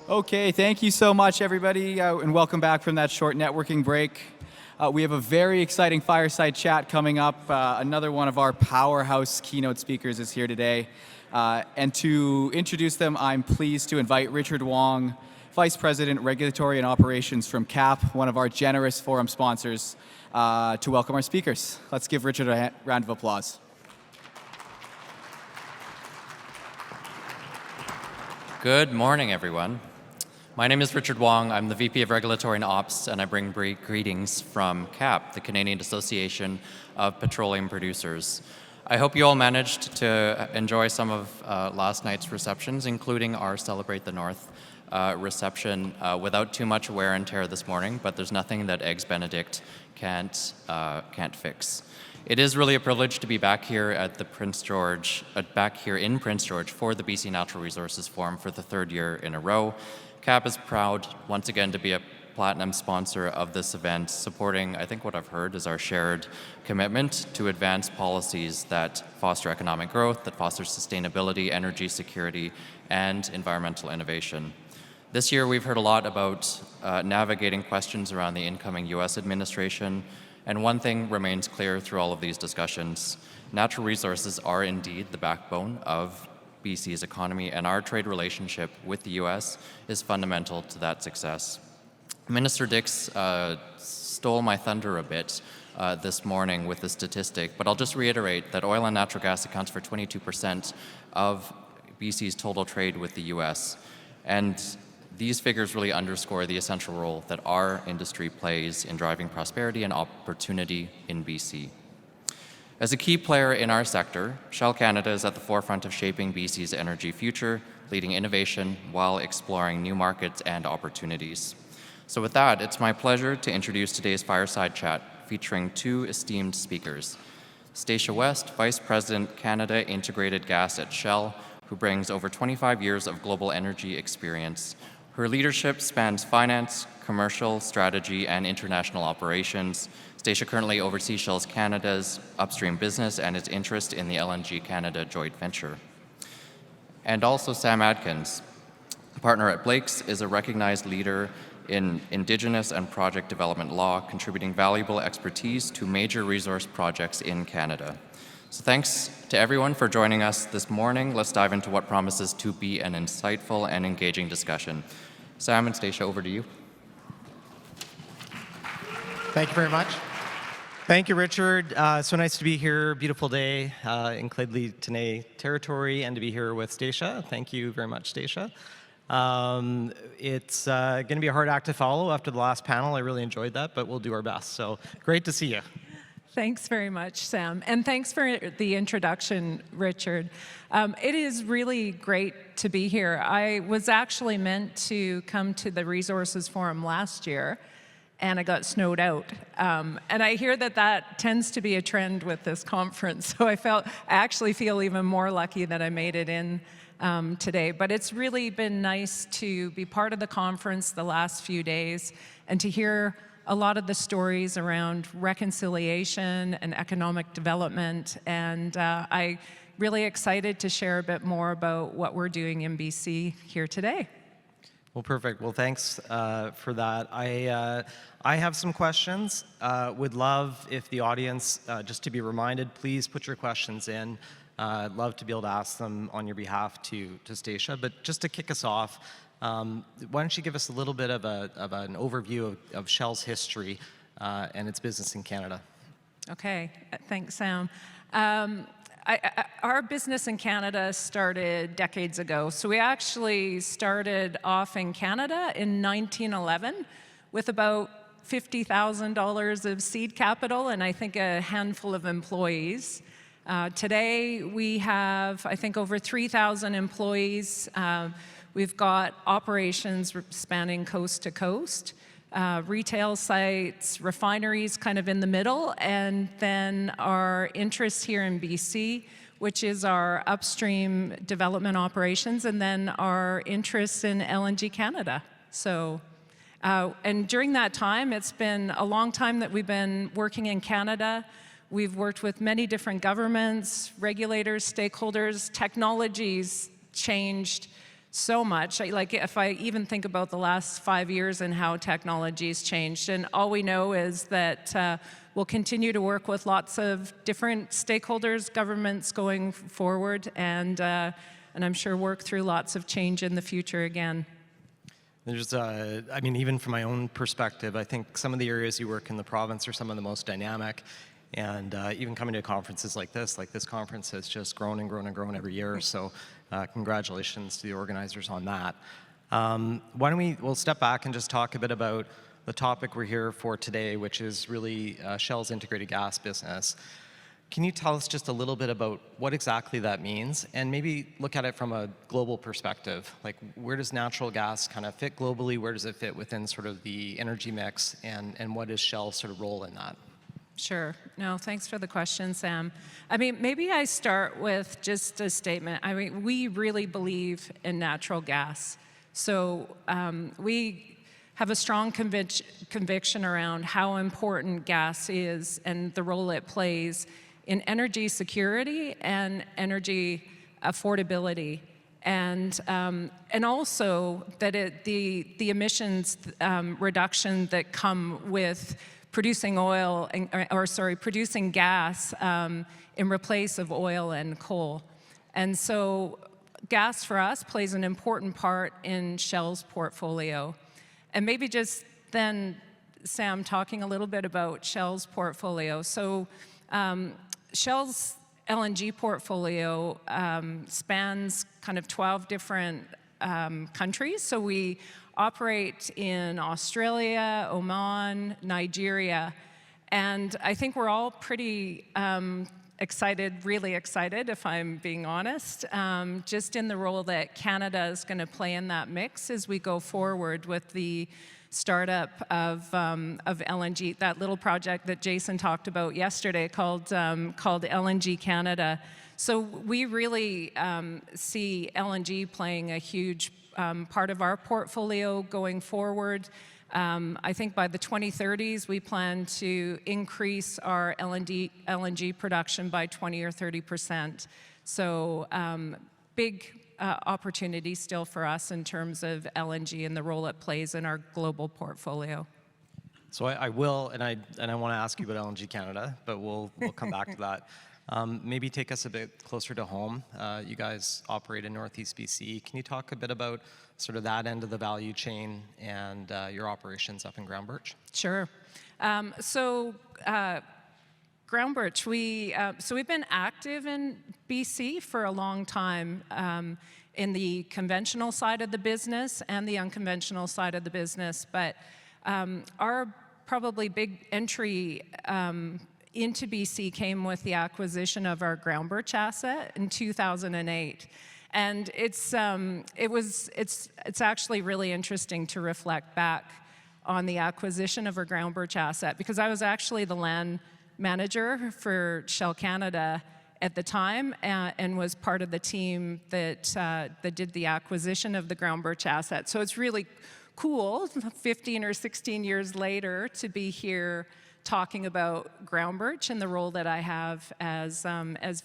Okay, thank you so much, everybody, and welcome back from that short networking break. We have a very exciting fireside chat coming up. Another one of our powerhouse keynote speakers is here today. And to introduce them, I'm pleased to invite Richard Wong, Vice President, Regulatory and Operations from CAP, one of our generous forum sponsors, to welcome our speakers. Let's give Richard a round of applause. Good morning, everyone. My name is Richard Wong. I'm the VP of Regulatory and Ops, and I bring greetings from CAP, the Canadian Association of Petroleum Producers. I hope you all managed to enjoy some of last night's receptions, including our Celebrate the North reception, without too much wear and tear this morning, but there's nothing that Eggs Benedict can't fix. It is really a privilege to be back here at the Prince George for the BC Natural Resources Forum for the third year in a row. CAP is proud once again to be a platinum sponsor of this event, supporting, I think what I've heard is our shared commitment to advance policies that foster economic growth, that foster sustainability, energy security, and environmental innovation. This year we've heard a lot about navigating questions around the incoming US administration, and one thing remains clear through all of these discussions. Natural resources are indeed the backbone of BC's economy, and our trade relationship with the US is fundamental to that success. Minister Dix stole my thunder a bit this morning with the statistic, but I'll just reiterate that oil and natural gas accounts for 22% of BC's total trade with the US. And these figures really underscore the essential role that our industry plays in driving prosperity and opportunity in BC. As a key player in our sector, Shell Canada is at the forefront of shaping BC's energy future, leading innovation while exploring new markets and opportunities. So with that, it's my pleasure to introduce today's fireside chat featuring two esteemed speakers. Stastia West, Vice President, Canada Integrated Gas at Shell, who brings over 25 years of global energy experience. Her leadership spans finance, commercial, strategy, and international operations. Stastia currently oversees Shell Canada's upstream business and its interest in the LNG Canada joint venture. And also Sam Adkins, partner at Blake's, is a recognized leader in Indigenous and project development law, contributing valuable expertise to major resource projects in Canada. So thanks to everyone for joining us this morning. Let's dive into what promises to be an insightful and engaging discussion. Sam and Stastia, over to you. Thank you very much. Thank you, Richard. So nice to be here. Beautiful day in Clydley-Tenay territory, and to be here with Stastia. Thank you very much, Stastia. It's going to be a hard act to follow after the last panel. I really enjoyed that, but we'll do our best. So great to see you. Thanks very much, Sam. And thanks for the introduction, Richard. It is really great to be here. I was actually meant to come to the Resources Forum last year, and I got snowed out. And I hear that tends to be a trend with this conference. So I actually feel even more lucky that I made it in today. But it's really been nice to be part of the conference the last few days and to hear a lot of the stories around reconciliation and economic development. And I'm really excited to share a bit more about what we're doing in BC here today. Well, perfect. Well, thanks for that. I have some questions. Would love if the audience, just to be reminded, please put your questions in. I'd love to be able to ask them on your behalf to Stastia. But just to kick us off, why don't you give us a little bit of an overview of Shell's history and its business in Canada? Okay, thanks, Sam. Our business in Canada started decades ago. So we actually started off in Canada in 1911 with about $50,000 of seed capital and I think a handful of employees. Today we have, I think, over 3,000 employees. We've got operations spanning coast to coast. Retail sites, refineries kind of in the middle, and then our interests here in BC, which is our upstream development operations, and then our interests in LNG Canada. So, and during that time, it's been a long time that we've been working in Canada. We've worked with many different governments, regulators, stakeholders. Technologies changed so much. Like if I even think about the last 5 years and how technology's changed, and all we know is that we'll continue to work with lots of different stakeholders, governments going forward, and I'm sure work through lots of change in the future again. There's, I mean, even from my own perspective, I think some of the areas you work in the province are some of the most dynamic. And even coming to conferences like this conference has just grown and grown and grown every year. So congratulations to the organizers on that. Why don't we'll step back and just talk a bit about the topic we're here for today, which is really Shell's integrated gas business. Can you tell us just a little bit about what exactly that means, and maybe look at it from a global perspective? Like, where does natural gas kind of fit globally? Where does it fit within sort of the energy mix, and what is Shell's sort of role in that? Sure. No, thanks for the question, Sam. I mean, maybe I start with just a statement. I mean, we really believe in natural gas. So we have a strong conviction around how important gas is and the role it plays in energy security and energy affordability, and also that the emissions reduction that come with producing oil, producing gas in replace of oil and coal. And so gas for us plays an important part in Shell's portfolio. And maybe just then, Sam, talking a little bit about Shell's portfolio. So Shell's LNG portfolio spans kind of 12 different countries. So we operate in Australia, Oman, Nigeria, and I think we're all pretty excited, really excited, if I'm being honest, just in the role that Canada is going to play in that mix as we go forward with the startup of LNG, that little project that Jason talked about yesterday called LNG Canada. So we really see LNG playing a huge part of our portfolio going forward. I think by the 2030s, we plan to increase our LNG production by 20 or 30%. So big opportunity still for us in terms of LNG and the role it plays in our global portfolio. So I will, and I want to ask you about LNG Canada, but we'll come back to that. Maybe take us a bit closer to home. You guys operate in Northeast BC. Can you talk a bit about sort of that end of the value chain and your operations up in Groundbirch? Sure. Groundbirch, we've been active in BC for a long time in the conventional side of the business and the unconventional side of the business. But our probably big entry into BC came with the acquisition of our Groundbirch asset in 2008. And it's actually really interesting to reflect back on the acquisition of our Groundbirch asset, because I was actually the land manager for Shell Canada at the time and was part of the team that did the acquisition of the Groundbirch asset. So it's really cool, 15 or 16 years later, to be here talking about Groundbirch and the role that I have as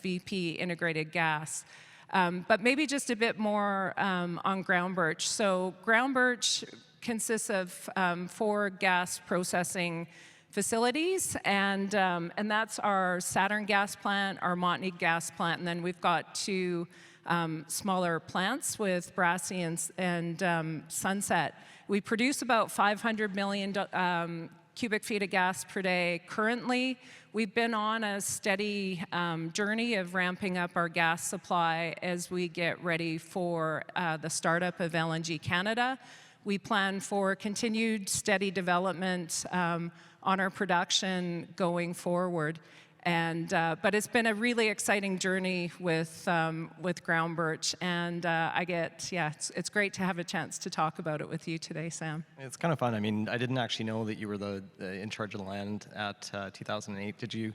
VP Integrated Gas. But maybe just a bit more on Groundbirch. So Groundbirch consists of 4 gas processing facilities, and that's our Saturn gas plant, our Montney gas plant, and then we've got 2 smaller plants with Brassey and Sunset. We produce about 500 million cubic feet of gas per day currently. We've been on a steady journey of ramping up our gas supply as we get ready for the startup of LNG Canada. We plan for continued steady development on our production going forward. But it's been a really exciting journey with Groundbirch, and it's great to have a chance to talk about it with you today, Sam. It's kind of fun. I mean, I didn't actually know that you were in charge of the land at 2008. Did you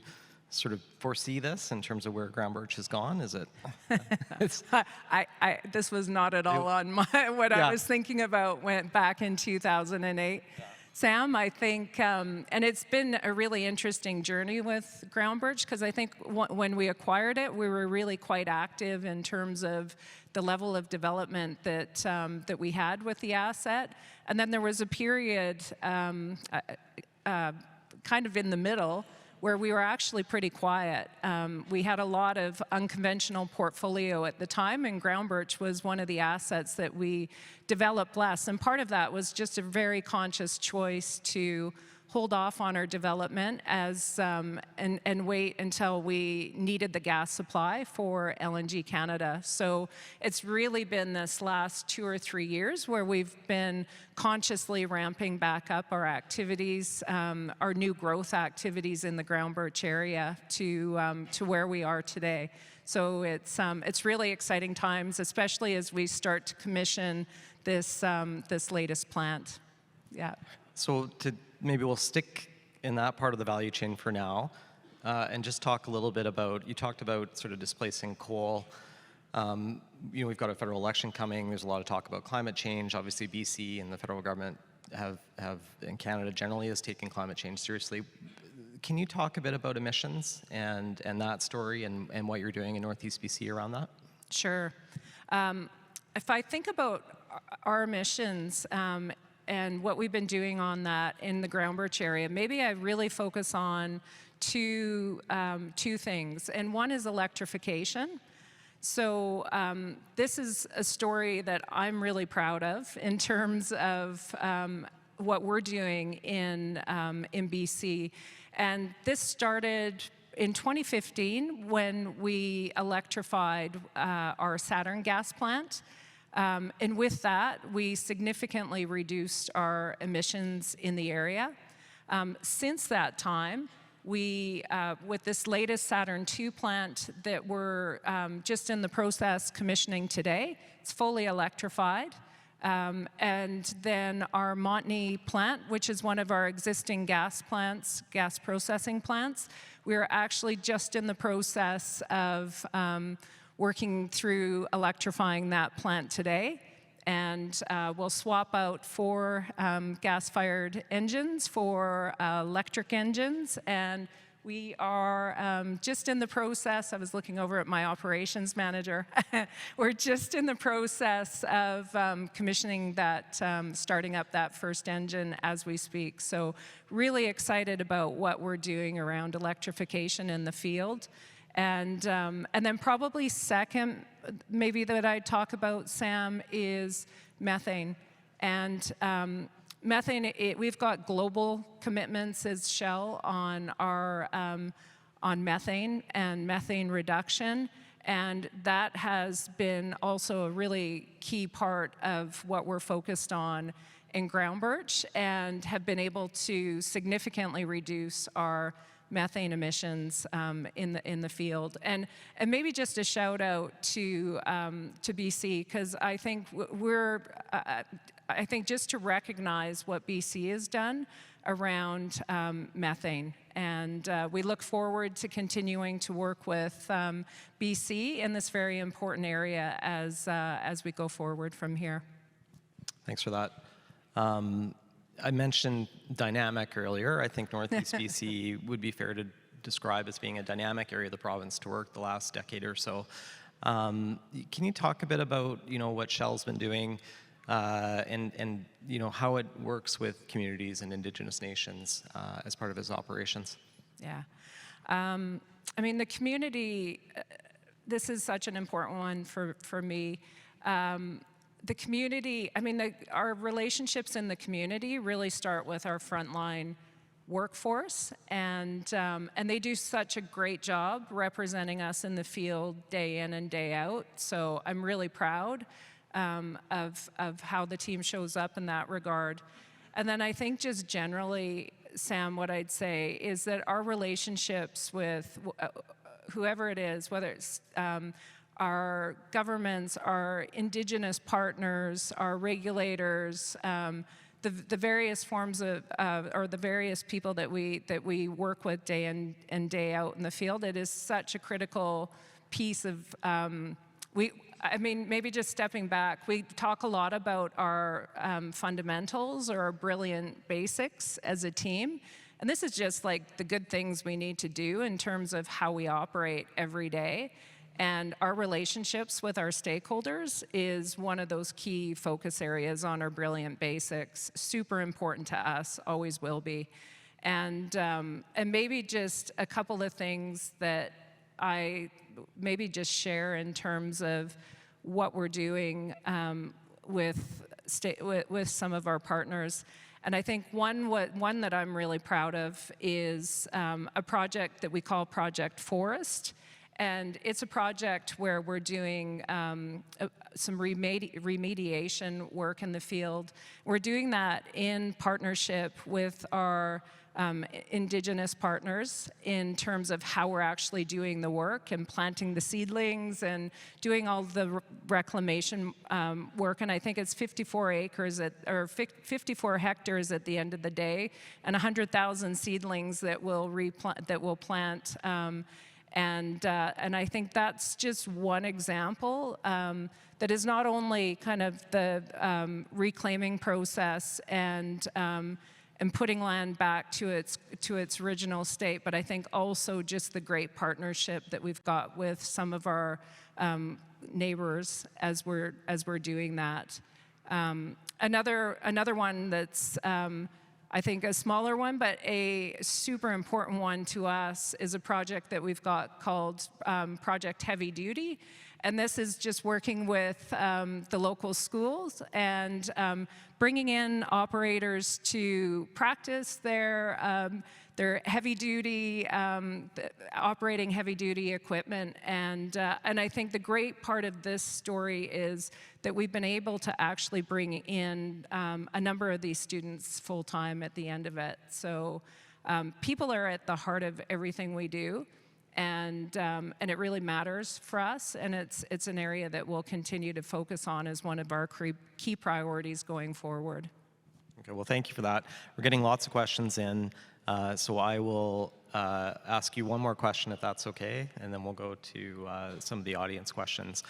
sort of foresee this in terms of where Groundbirch has gone? Is it? This was not at all on what I was thinking about back in 2008. Yeah. Sam, I think, and it's been a really interesting journey with Groundbirch, because I think when we acquired it, we were really quite active in terms of the level of development that we had with the asset. And then there was a period kind of in the middle where we were actually pretty quiet. We had a lot of unconventional portfolio at the time, and Groundbirch was one of the assets that we developed less. And part of that was just a very conscious choice to hold off on our development and wait until we needed the gas supply for LNG Canada. So it's really been this last 2 or 3 years where we've been consciously ramping back up our activities, our new growth activities in the Groundbirch area to where we are today. So it's really exciting times, especially as we start to commission this latest plant. Yeah. So maybe we'll stick in that part of the value chain for now, and just talk a little bit about, you talked about sort of displacing coal. We've got a federal election coming. There's a lot of talk about climate change. Obviously, BC and the federal government and Canada generally is taking climate change seriously. Can you talk a bit about emissions and that story and what you're doing in Northeast BC around that? Sure. If I think about our emissions, and what we've been doing on that in the Groundbirch area, maybe I really focus on two things. And one is electrification. So this is a story that I'm really proud of in terms of what we're doing in BC. And this started in 2015 when we electrified our Saturn gas plant. And with that, we significantly reduced our emissions in the area. Since that time, we, with this latest Saturn II plant that we're just in the process commissioning today, it's fully electrified. And then our Montney plant, which is one of our existing gas processing plants, we're actually just in the process of working through electrifying that plant today. And we'll swap out 4 gas-fired engines for electric engines. And we are just in the process, I was looking over at my operations manager, we're just in the process of commissioning that, starting up that first engine as we speak. So really excited about what we're doing around electrification in the field. And then probably second, maybe that I'd talk about, Sam, is methane. And methane, we've got global commitments as Shell on our on methane and methane reduction. And that has been also a really key part of what we're focused on in Groundbirch, and have been able to significantly reduce our methane emissions in the field. And maybe just a shout out to BC, because I think I think just to recognize what BC has done around methane. And we look forward to continuing to work with BC in this very important area as we go forward from here. Thanks for that. I mentioned dynamic earlier. I think Northeast BC would be fair to describe as being a dynamic area of the province to work the last decade or so. Can you talk a bit about what Shell's been doing and how it works with communities and Indigenous nations as part of its operations? Yeah. I mean, the community, this is such an important one for me. The community, I mean, our relationships in the community really start with our frontline workforce, and they do such a great job representing us in the field day in and day out. So I'm really proud of how the team shows up in that regard. And then I think just generally, Sam, what I'd say is that our relationships with whoever it is, whether it's our governments, our Indigenous partners, our regulators, the various forms of, or the various people that we work with day in and day out in the field, it is such a critical piece of, I mean, maybe just stepping back, we talk a lot about our fundamentals or our brilliant basics as a team. And this is just like the good things we need to do in terms of how we operate every day. And our relationships with our stakeholders is one of those key focus areas on our brilliant basics. Super important to us, always will be. And maybe just a couple of things that I maybe just share in terms of what we're doing with some of our partners. And I think one that I'm really proud of is a project that we call Project Forest. And it's a project where we're doing some remediation work in the field. We're doing that in partnership with our Indigenous partners in terms of how we're actually doing the work and planting the seedlings and doing all the reclamation work. And I think it's 54 acres or 54 hectares at the end of the day, and 100,000 seedlings that we'll plant. And I think that's just one example that is not only kind of the reclaiming process and putting land back to its original state, but I think also just the great partnership that we've got with some of our neighbors as we're doing that. Another one that's I think a smaller one, but a super important one to us is a project that we've got called Project Heavy Duty. And this is just working with the local schools and bringing in operators to practice their heavy duty, operating heavy duty equipment. And I think the great part of this story is that we've been able to actually bring in a number of these students full time at the end of it. So people are at the heart of everything we do. And it really matters for us, and it's an area that we'll continue to focus on as one of our key priorities going forward. Okay, well, thank you for that. We're getting lots of questions in, so I will ask you one more question if that's okay, and then we'll go to some of the audience questions.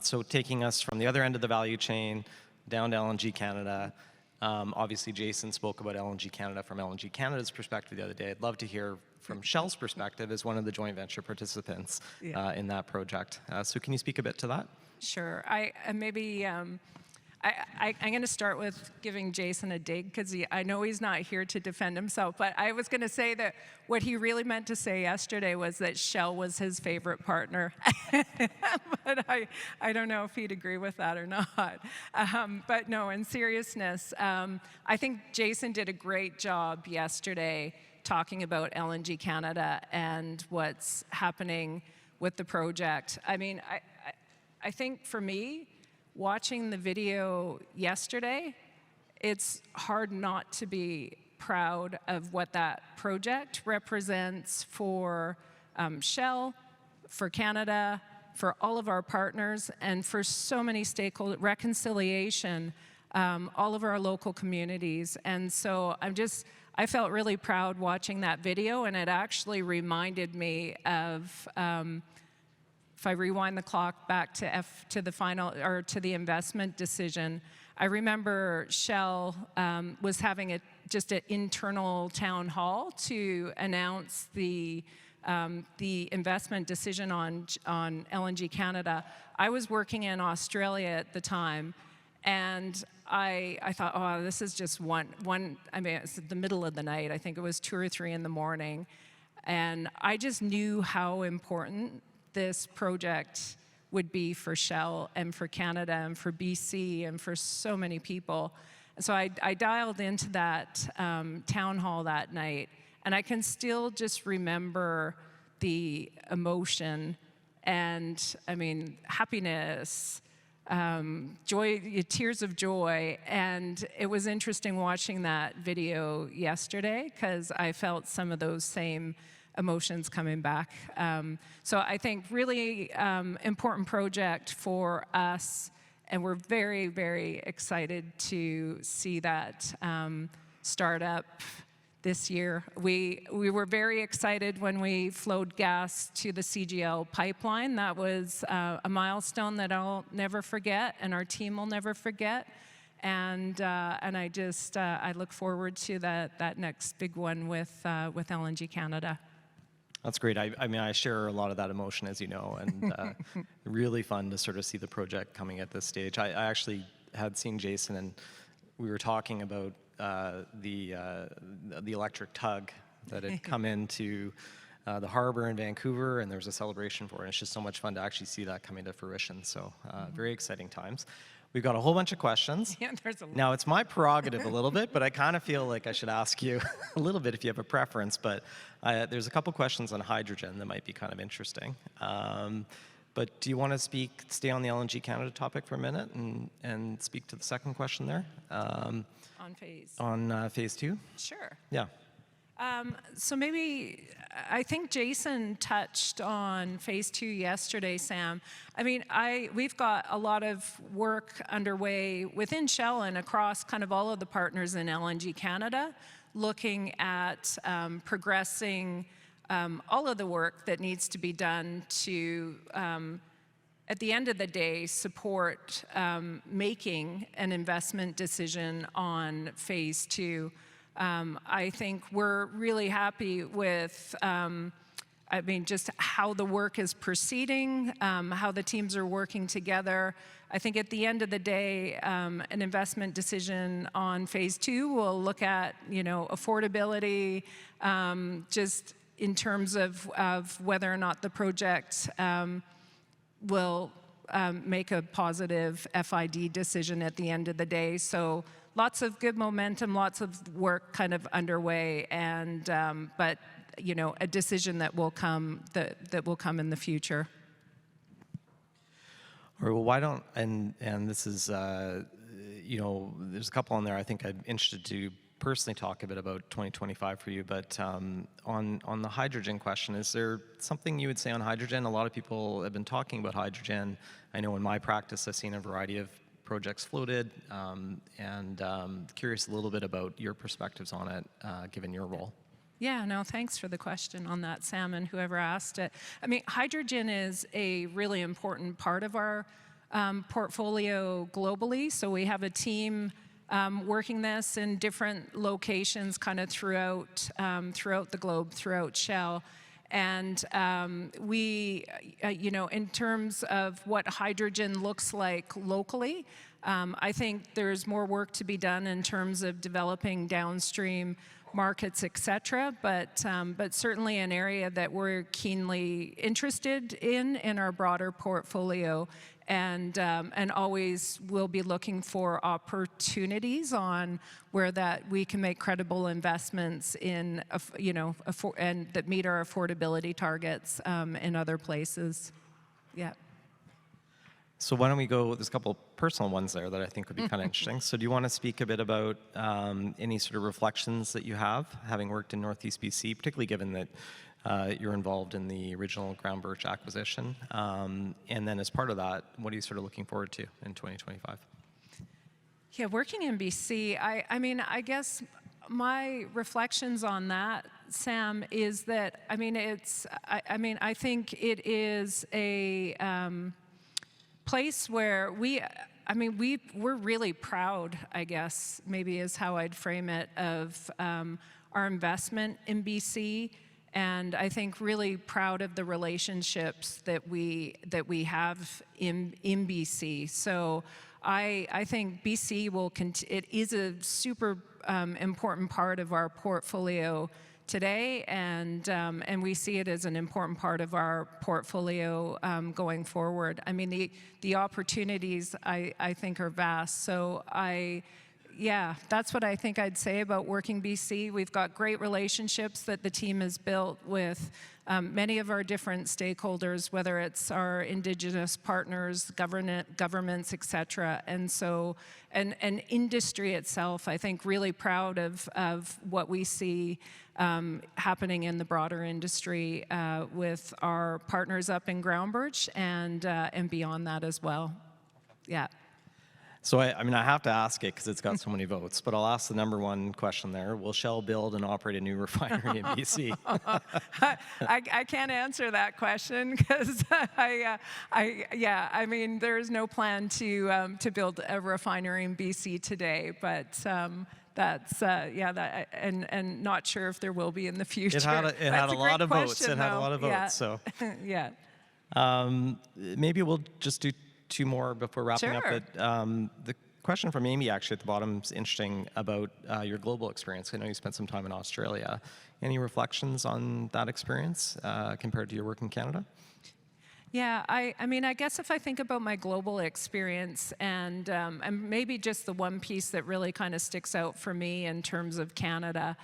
So taking us from the other end of the value chain down to LNG Canada, obviously Jason spoke about LNG Canada from LNG Canada's perspective the other day. I'd love to hear from Shell's perspective as one of the joint venture participants in that project. So can you speak a bit to that? Sure. I'm going to start with giving Jason a dig because I know he's not here to defend himself, but I was going to say that what he really meant to say yesterday was that Shell was his favorite partner. But I don't know if he'd agree with that or not. But no, in seriousness, I think Jason did a great job yesterday talking about LNG Canada and what's happening with the project. I mean, I think for me, watching the video yesterday, it's hard not to be proud of what that project represents for Shell, for Canada, for all of our partners, and for so many stakeholder reconciliation, all of our local communities. And so I felt really proud watching that video, and it actually reminded me of, if I rewind the clock back to the final or to the investment decision, I remember Shell was having just an internal town hall to announce the investment decision on LNG Canada. I was working in Australia at the time, and I thought, oh, this is just one. I mean, it's the middle of the night. I think it was 2 or 3 in the morning, and I just knew how important this project would be for Shell and for Canada and for BC and for so many people. And so I dialed into that town hall that night, and I can still just remember the emotion and, I mean, happiness, joy, tears of joy. And it was interesting watching that video yesterday because I felt some of those same emotions coming back. So I think really important project for us, and we're very, very excited to see that start up this year. We were very excited when we flowed gas to the CGL pipeline. That was a milestone that I'll never forget, and our team will never forget. And I look forward to that next big one with LNG Canada. That's great. I mean, I share a lot of that emotion, as you know, and really fun to sort of see the project coming at this stage. I actually had seen Jason, and we were talking about the electric tug that had come into the harbor in Vancouver, and there was a celebration for it. And it's just so much fun to actually see that coming to fruition. So very exciting times. We've got a whole bunch of questions. Yeah, there's a lot. Now, it's my prerogative a little bit, but I kind of feel like I should ask you a little bit if you have a preference. But there's a couple questions on hydrogen that might be kind of interesting. But do you want to stay on the LNG Canada topic for a minute and speak to the second question there? On phase. On phase 2? Sure. Yeah. So maybe, I think Jason touched on phase 2 yesterday, Sam. I mean, we've got a lot of work underway within Shell and across kind of all of the partners in LNG Canada, looking at progressing all of the work that needs to be done to, at the end of the day, support making an investment decision on phase 2. I think we're really happy with, just how the work is proceeding, how the teams are working together. I think at the end of the day, an investment decision on phase 2 will look at, affordability, just in terms of whether or not the project will make a positive FID decision at the end of the day. So lots of good momentum, lots of work kind of underway, and but a decision that will come in the future. All right, well, why don't, and this is, there's a couple on there I think I'm interested to personally talk a bit about 2025 for you, but on the hydrogen question, is there something you would say on hydrogen? A lot of people have been talking about hydrogen. I know in my practice I've seen a variety of projects floated, and curious a little bit about your perspectives on it, given your role. Yeah, no, thanks for the question on that, Sam, and whoever asked it. I mean, hydrogen is a really important part of our portfolio globally. So we have a team working this in different locations kind of throughout the globe, throughout Shell. And we, in terms of what hydrogen looks like locally, I think there's more work to be done in terms of developing downstream markets, et cetera, but certainly an area that we're keenly interested in our broader portfolio, and always will be looking for opportunities on where that we can make credible investments in, and that meet our affordability targets in other places. Yeah. So why don't we go, there's a couple personal ones there that I think would be kind of interesting. So do you want to speak a bit about any sort of reflections that you have, having worked in Northeast BC, particularly given that you're involved in the original Groundbirch acquisition? And then as part of that, what are you sort of looking forward to in 2025? Yeah, working in BC, I guess my reflections on that, Sam, is that, I think it is a place where we're really proud, I guess, maybe is how I'd frame it, of our investment in BC, and I think really proud of the relationships that we have in BC. So I think BC it is a super important part of our portfolio today, and we see it as an important part of our portfolio going forward. I mean, the opportunities I think are vast. So that's what I think I'd say about working BC. We've got great relationships that the team has built with many of our different stakeholders, whether it's our Indigenous partners, governments, et cetera. And so, and industry itself, I think really proud of what we see happening in the broader industry with our partners up in Groundbirch and beyond that as well. Yeah. So I mean, I have to ask it because it's got so many votes, but I'll ask the number one question there. Will Shell build and operate a new refinery in BC? I can't answer that question because I mean, there's no plan to build a refinery in BC today, but that's and not sure if there will be in the future. It had a lot of votes. It had a lot of votes. Yeah. So yeah. maybe we'll just do two more before wrapping Sure. up. But the question from Amy actually at the bottom is interesting about your global experience. I know you spent some time in Australia. Any reflections on that experience compared to your work in Canada? Yeah, I mean, I guess if I think about my global experience and maybe just the one piece that really kind of sticks out for me in terms of Canada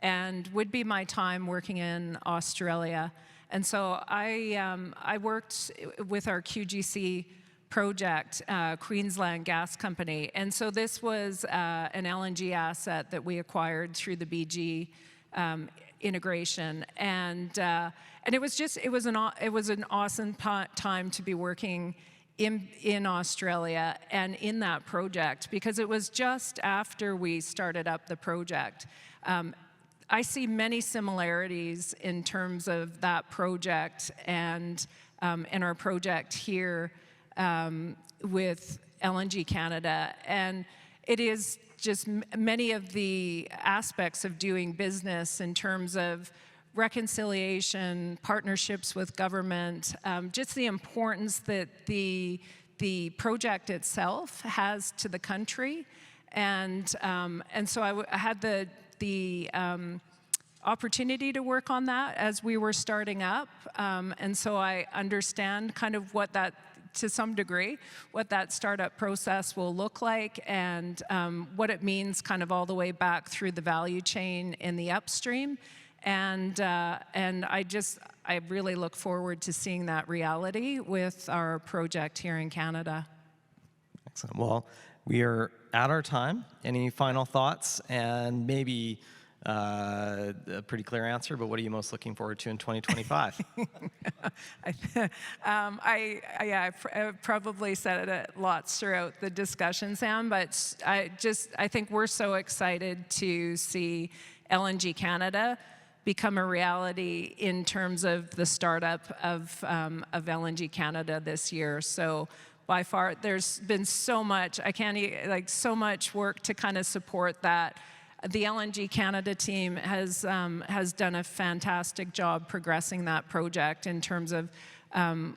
and would be my time working in Australia. And so I worked with our QGC project, Queensland Gas Company. And so this was an LNG asset that we acquired through the BG integration. And it was an awesome time to be working in Australia and in that project, because it was just after we started up the project. I see many similarities in terms of that project and our project here with LNG Canada. And it is just many of the aspects of doing business in terms of reconciliation, partnerships with government, just the importance that the project itself has to the country. And so I had the opportunity to work on that as we were starting up. And so I understand kind of what that, to some degree, what that startup process will look like and what it means kind of all the way back through the value chain in the upstream. And I really look forward to seeing that reality with our project here in Canada. Excellent. Well, we are at our time. Any final thoughts? And maybe a pretty clear answer, but what are you most looking forward to in 2025? I've probably said it lots throughout the discussion, Sam, but I think we're so excited to see LNG Canada become a reality in terms of the startup of LNG Canada this year. So by far, there's been so much, so much work to kind of support that. The LNG Canada team has done a fantastic job progressing that project in terms of from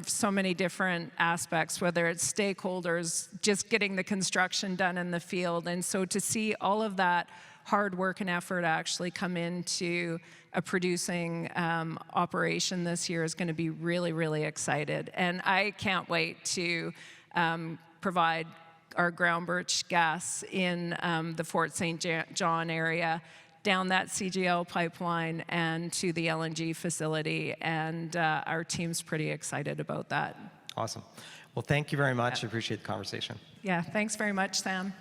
so many different aspects, whether it's stakeholders, just getting the construction done in the field. And so to see all of that hard work and effort actually come into a producing operation this year is going to be really, really excited. And I can't wait to provide our ground birch gas in the Fort St. John area, down that CGL pipeline and to the LNG facility. And our team's pretty excited about that. Awesome. Well, thank you very much. I appreciate the conversation. Yeah, thanks very much, Sam.